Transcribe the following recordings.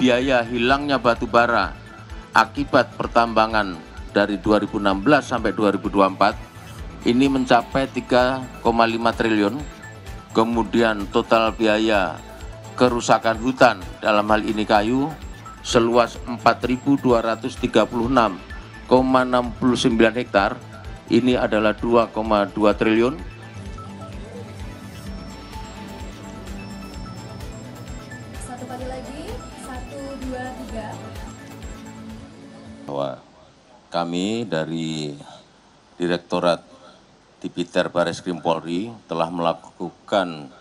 biaya hilangnya batu bara akibat pertambangan dari 2016 sampai 2024 ini mencapai 3,5 triliun. Kemudian total biaya kerusakan hutan dalam hal ini kayu seluas 4.236,69 hektar, ini adalah 2,2 triliun. Satu kali lagi, 1, 2, 3. Bahwa kami dari Direktorat Tipiter Bareskrim Polri telah melakukan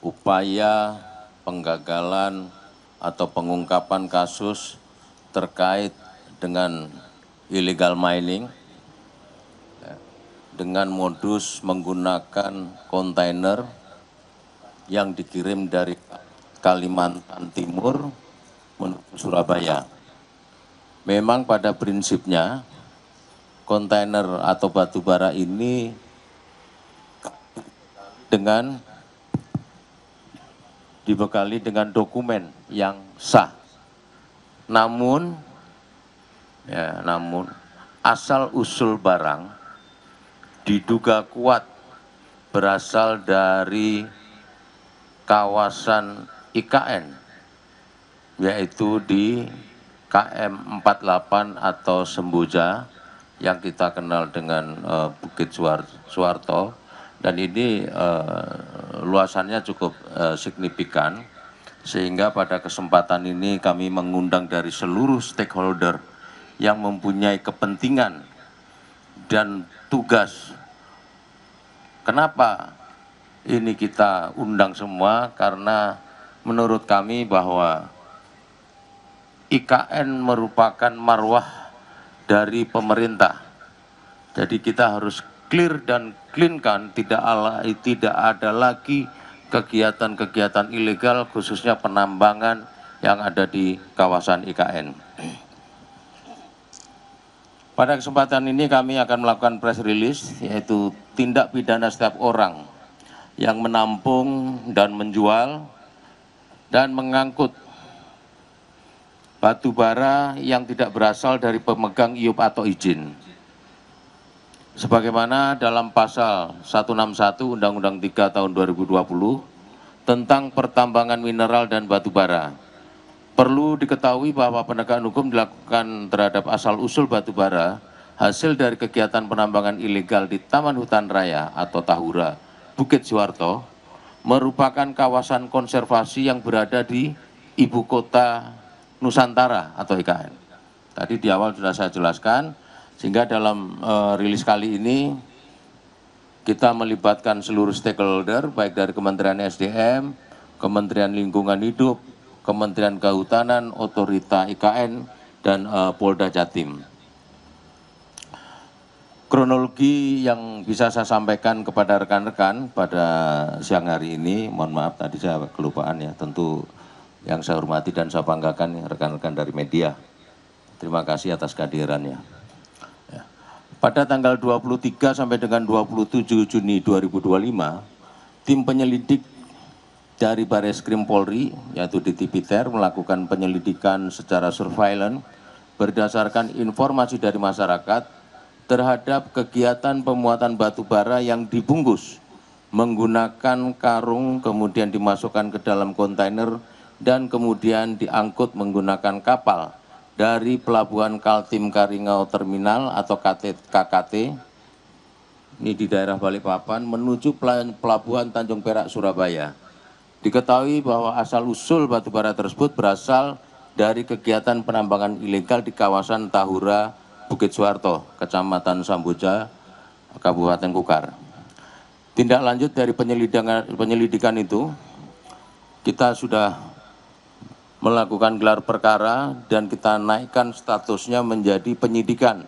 upaya penggagalan atau pengungkapan kasus terkait dengan illegal mining dengan modus menggunakan kontainer yang dikirim dari Kalimantan Timur menuju Surabaya. Memang pada prinsipnya kontainer atau batu bara ini dibekali dengan dokumen yang sah. Namun asal usul barang diduga kuat berasal dari kawasan IKN, yaitu di KM 48 atau Semboja yang kita kenal dengan Bukit Suwarto, dan ini luasannya cukup signifikan, sehingga pada kesempatan ini kami mengundang dari seluruh stakeholder yang mempunyai kepentingan dan tugas. Kenapa ini kita undang semua? Karena menurut kami bahwa IKN merupakan marwah dari pemerintah. Jadi kita harus clear dan clean-kan, tidak ada lagi kegiatan-kegiatan ilegal khususnya penambangan yang ada di kawasan IKN. Pada kesempatan ini kami akan melakukan press release, yaitu tindak pidana setiap orang yang menampung dan menjual dan mengangkut batu bara yang tidak berasal dari pemegang IUP atau izin. Sebagaimana dalam pasal 161 Undang-Undang 3 tahun 2020 tentang pertambangan mineral dan batu bara. Perlu diketahui bahwa penegakan hukum dilakukan terhadap asal-usul batu bara hasil dari kegiatan penambangan ilegal di Taman Hutan Raya atau Tahura, Bukit Suwarto, merupakan kawasan konservasi yang berada di Ibu Kota Nusantara atau IKN. Tadi di awal sudah saya jelaskan, sehingga dalam rilis kali ini kita melibatkan seluruh stakeholder, baik dari Kementerian SDM, Kementerian Lingkungan Hidup, Kementerian Kehutanan, Otorita IKN, dan Polda Jatim. Kronologi yang bisa saya sampaikan kepada rekan-rekan pada siang hari ini, mohon maaf tadi saya kelupaan ya, tentu yang saya hormati dan saya banggakan rekan-rekan dari media. Terima kasih atas kehadirannya. Ya. Pada tanggal 23 sampai dengan 27 Juni 2025, tim penyelidik dari Bareskrim Polri, yaitu di Tipiter, melakukan penyelidikan secara surveillance berdasarkan informasi dari masyarakat terhadap kegiatan pemuatan batu bara yang dibungkus menggunakan karung, kemudian dimasukkan ke dalam kontainer, dan kemudian diangkut menggunakan kapal dari Pelabuhan Kaltim Karingau Terminal atau KKT, ini di daerah Balikpapan, menuju Pelabuhan Tanjung Perak, Surabaya. Diketahui bahwa asal-usul batubara tersebut berasal dari kegiatan penambangan ilegal di kawasan Tahura, Bukit Suwarto, Kecamatan Samboja, Kabupaten Kukar. Tindak lanjut dari penyelidikan itu, kita sudah melakukan gelar perkara dan kita naikkan statusnya menjadi penyidikan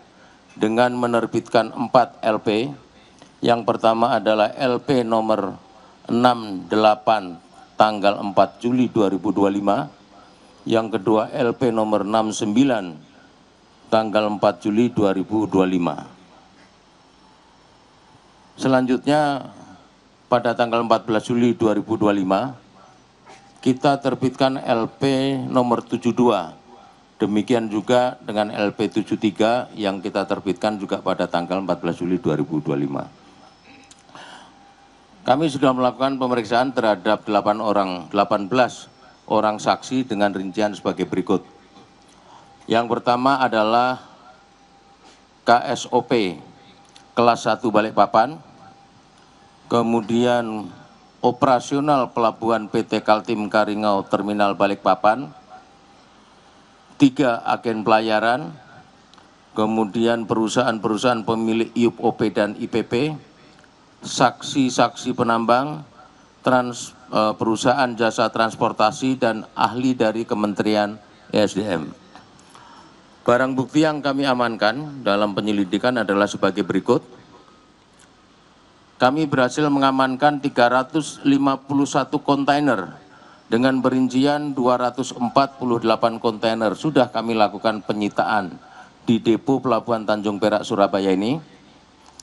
dengan menerbitkan 4 LP. Yang pertama adalah LP nomor 68 tanggal 4 Juli 2025. Yang kedua LP nomor 69 tanggal 4 Juli 2025. Selanjutnya pada tanggal 14 Juli 2025 kita terbitkan LP nomor 72. Demikian juga dengan LP 73 yang kita terbitkan juga pada tanggal 14 Juli 2025. Kami sudah melakukan pemeriksaan terhadap 18 orang saksi dengan rincian sebagai berikut. Yang pertama adalah KSOP kelas 1 Balikpapan, kemudian operasional pelabuhan PT Kaltim Karingau Terminal Balikpapan, 3 agen pelayaran, kemudian perusahaan-perusahaan pemilik IUP OP dan IPP, saksi-saksi penambang, perusahaan jasa transportasi, dan ahli dari Kementerian ESDM. Barang bukti yang kami amankan dalam penyelidikan adalah sebagai berikut. Kami berhasil mengamankan 351 kontainer dengan perincian 248 kontainer sudah kami lakukan penyitaan di depo Pelabuhan Tanjung Perak Surabaya ini.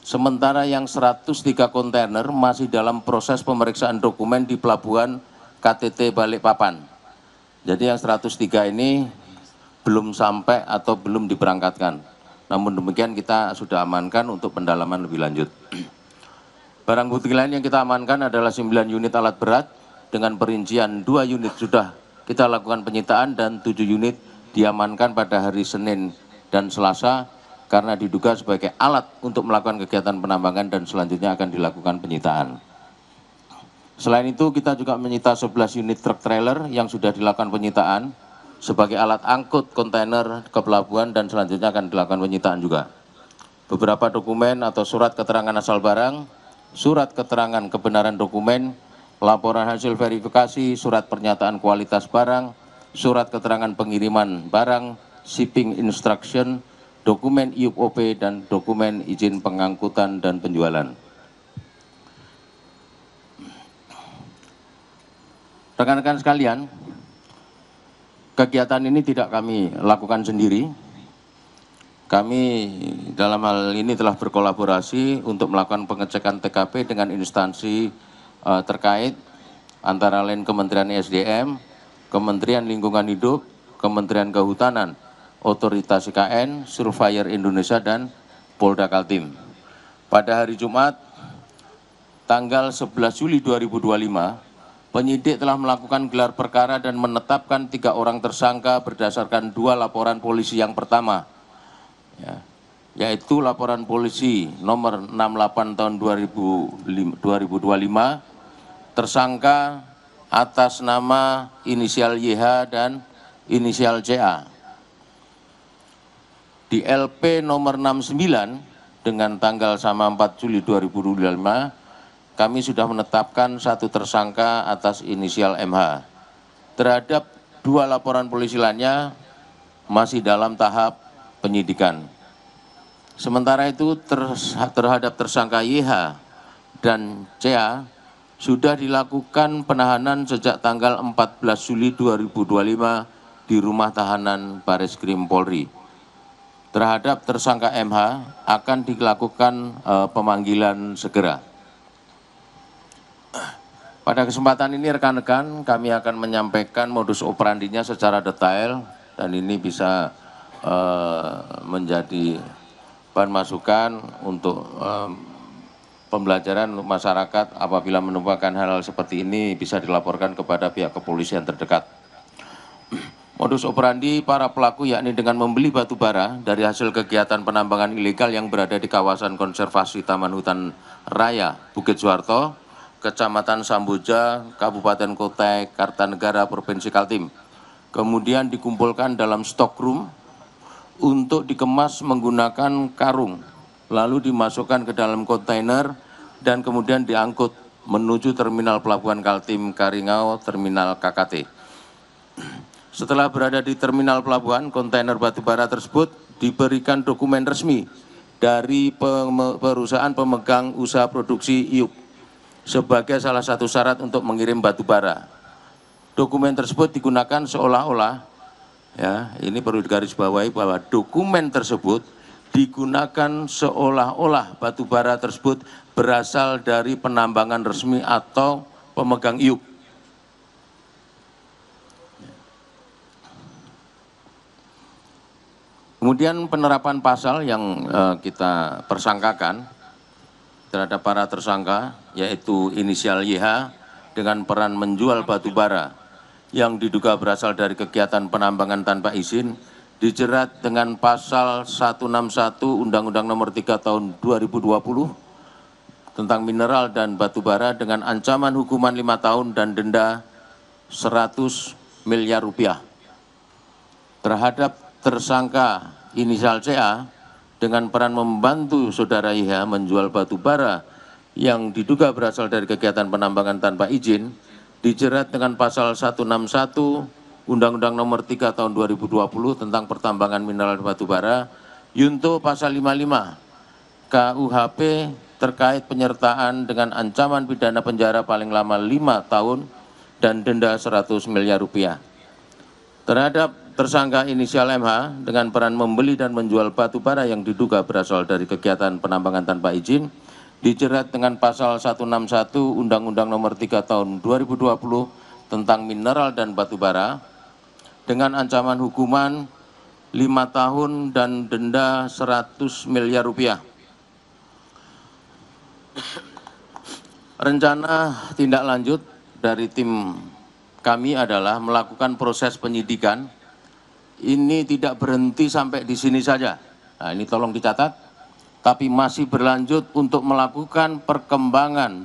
Sementara yang 103 kontainer masih dalam proses pemeriksaan dokumen di Pelabuhan KTT Balikpapan. Jadi yang 103 ini belum sampai atau belum diberangkatkan. Namun demikian kita sudah amankan untuk pendalaman lebih lanjut. Barang bukti lain yang kita amankan adalah 9 unit alat berat dengan perincian 2 unit sudah kita lakukan penyitaan dan 7 unit diamankan pada hari Senin dan Selasa karena diduga sebagai alat untuk melakukan kegiatan penambangan dan selanjutnya akan dilakukan penyitaan. Selain itu kita juga menyita 11 unit truk trailer yang sudah dilakukan penyitaan sebagai alat angkut kontainer ke pelabuhan dan selanjutnya akan dilakukan penyitaan juga. Beberapa dokumen atau surat keterangan asal barang, surat keterangan kebenaran dokumen, laporan hasil verifikasi, surat pernyataan kualitas barang, surat keterangan pengiriman barang, shipping instruction, dokumen IUP OP, dan dokumen izin pengangkutan dan penjualan. Rekan-rekan sekalian, kegiatan ini tidak kami lakukan sendiri. Kami dalam hal ini telah berkolaborasi untuk melakukan pengecekan TKP dengan instansi terkait antara lain Kementerian ESDM, Kementerian Lingkungan Hidup, Kementerian Kehutanan, Otoritas IKN, Surveyor Indonesia, dan Polda Kaltim. Pada hari Jumat, tanggal 11 Juli 2025, penyidik telah melakukan gelar perkara dan menetapkan 3 orang tersangka berdasarkan 2 laporan polisi yang pertama, yaitu laporan polisi nomor 68 tahun 2025, tersangka atas nama inisial YH dan inisial CA. Di LP nomor 69 dengan tanggal sama 4 Juli 2025, kami sudah menetapkan 1 tersangka atas inisial MH. Terhadap 2 laporan polisi lainnya masih dalam tahap penyidikan. Sementara itu terhadap tersangka YH dan CA sudah dilakukan penahanan sejak tanggal 14 Juli 2025 di rumah tahanan Bareskrim Polri. Terhadap tersangka MH akan dilakukan pemanggilan segera. Pada kesempatan ini rekan-rekan kami akan menyampaikan modus operandinya secara detail dan ini bisa menjadi bahan masukan untuk pembelajaran untuk masyarakat apabila menemukan hal-hal seperti ini bisa dilaporkan kepada pihak kepolisian terdekat. Modus operandi para pelaku yakni dengan membeli batu bara dari hasil kegiatan penambangan ilegal yang berada di kawasan konservasi Taman Hutan Raya Bukit Suharto, Kecamatan Samboja, Kabupaten Kutai Kartanegara, Provinsi Kaltim. Kemudian dikumpulkan dalam stockroom untuk dikemas menggunakan karung, lalu dimasukkan ke dalam kontainer dan kemudian diangkut menuju Terminal Pelabuhan Kaltim Karingau, Terminal KKT. Setelah berada di terminal pelabuhan, kontainer batubara tersebut diberikan dokumen resmi dari perusahaan pemegang usaha produksi IUP sebagai salah satu syarat untuk mengirim batubara. Dokumen tersebut digunakan seolah-olah, ya, ini perlu digarisbawahi bahwa dokumen tersebut digunakan seolah-olah batubara tersebut berasal dari penambangan resmi atau pemegang IUP. Kemudian penerapan pasal yang kita persangkakan terhadap para tersangka, yaitu inisial YH dengan peran menjual batu bara yang diduga berasal dari kegiatan penambangan tanpa izin, dijerat dengan pasal 161 Undang-Undang Nomor 3 Tahun 2020 tentang mineral dan batu bara dengan ancaman hukuman 5 tahun dan denda 100 miliar rupiah. Terhadap tersangka inisial CA dengan peran membantu saudara IH menjual batu bara yang diduga berasal dari kegiatan penambangan tanpa izin, dijerat dengan pasal 161 Undang-Undang Nomor 3 Tahun 2020 tentang pertambangan mineral dan batu bara, yunto pasal 55 KUHP terkait penyertaan dengan ancaman pidana penjara paling lama 5 tahun dan denda 100 miliar rupiah. Terhadap tersangka inisial MH dengan peran membeli dan menjual batu bara yang diduga berasal dari kegiatan penambangan tanpa izin, dijerat dengan pasal 161 Undang-Undang Nomor 3 Tahun 2020 tentang mineral dan batu bara dengan ancaman hukuman 5 tahun dan denda 100 miliar rupiah. Rencana tindak lanjut dari tim kami adalah melakukan proses penyidikan. Ini tidak berhenti sampai di sini saja. Nah, ini tolong dicatat. Tapi masih berlanjut untuk melakukan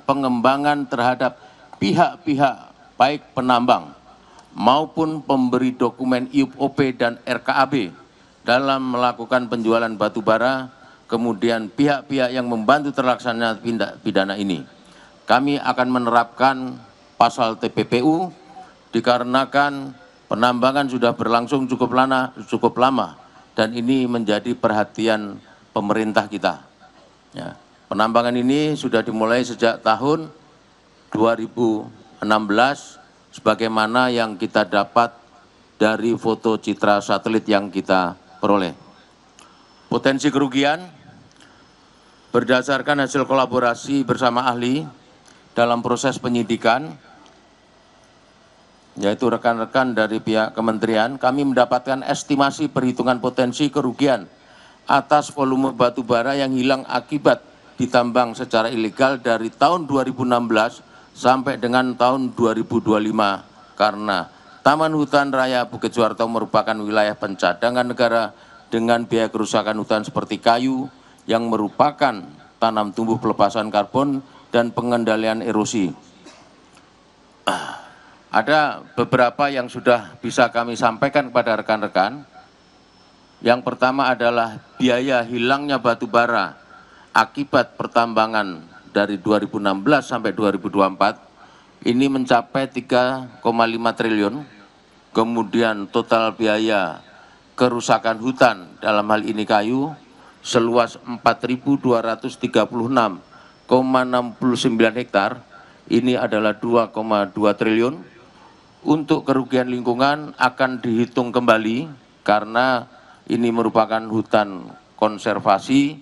pengembangan terhadap pihak-pihak baik penambang maupun pemberi dokumen IUP-OP dan RKAB dalam melakukan penjualan batu bara, kemudian pihak-pihak yang membantu terlaksana tindak pidana ini. Kami akan menerapkan pasal TPPU dikarenakan penambangan sudah berlangsung cukup lama dan ini menjadi perhatian pemerintah kita. Ya, penambangan ini sudah dimulai sejak tahun 2016 sebagaimana yang kita dapat dari foto citra satelit yang kita peroleh. Potensi kerugian berdasarkan hasil kolaborasi bersama ahli dalam proses penyidikan, yaitu rekan-rekan dari pihak kementerian, kami mendapatkan estimasi perhitungan potensi kerugian atas volume batu bara yang hilang akibat ditambang secara ilegal dari tahun 2016 sampai dengan tahun 2025 karena Taman Hutan Raya Bukit Suharto merupakan wilayah pencadangan negara dengan biaya kerusakan hutan seperti kayu yang merupakan tanam tumbuh pelepasan karbon dan pengendalian erosi. Ada beberapa yang sudah bisa kami sampaikan kepada rekan-rekan. Yang pertama adalah biaya hilangnya batu bara akibat pertambangan dari 2016 sampai 2024 ini mencapai 3,5 triliun. Kemudian total biaya kerusakan hutan dalam hal ini kayu seluas 4.236,69 hektar, ini adalah 2,2 triliun. Untuk kerugian lingkungan akan dihitung kembali karena ini merupakan hutan konservasi,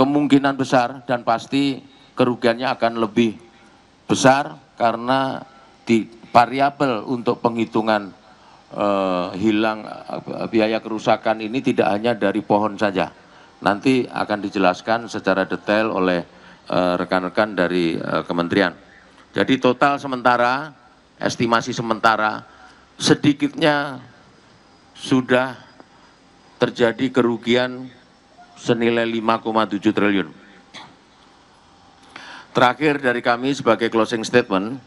kemungkinan besar dan pasti kerugiannya akan lebih besar karena di variabel untuk penghitungan hilang biaya kerusakan ini tidak hanya dari pohon saja. Nanti akan dijelaskan secara detail oleh rekan-rekan dari kementerian. Jadi total sementara, estimasi sementara, sedikitnya sudah terjadi kerugian senilai 5,7 triliun. Terakhir dari kami sebagai closing statement,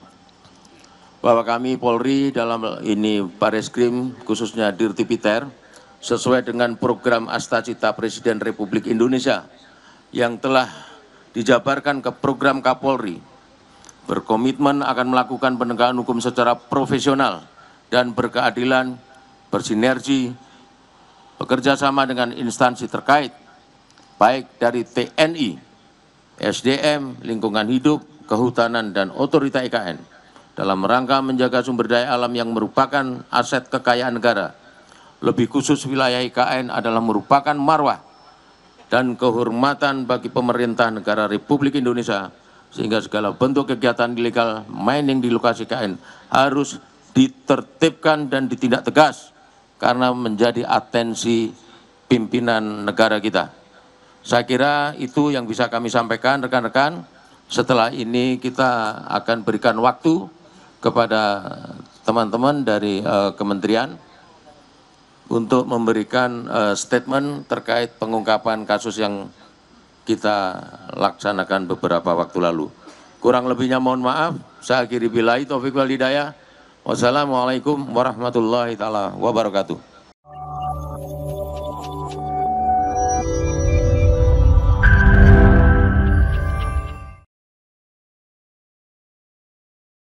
bahwa kami Polri dalam ini Bareskrim khususnya Dirtipiter sesuai dengan program Astacita Presiden Republik Indonesia yang telah dijabarkan ke program Kapolri, berkomitmen akan melakukan penegakan hukum secara profesional dan berkeadilan, bersinergi, bekerja sama dengan instansi terkait, baik dari TNI, SDM, lingkungan hidup, kehutanan, dan otorita IKN, dalam rangka menjaga sumber daya alam yang merupakan aset kekayaan negara. Lebih khusus wilayah IKN adalah merupakan marwah dan kehormatan bagi pemerintah negara Republik Indonesia, sehingga segala bentuk kegiatan ilegal mining di lokasi IKN harus ditertibkan dan ditindak tegas karena menjadi atensi pimpinan negara kita. Saya kira itu yang bisa kami sampaikan rekan-rekan. Setelah ini kita akan berikan waktu kepada teman-teman dari kementerian untuk memberikan statement terkait pengungkapan kasus yang kita laksanakan beberapa waktu lalu. Kurang lebihnya mohon maaf. Saya akhiri billahi taufiq wal hidayah. Wassalamualaikum warahmatullahi taala wabarakatuh.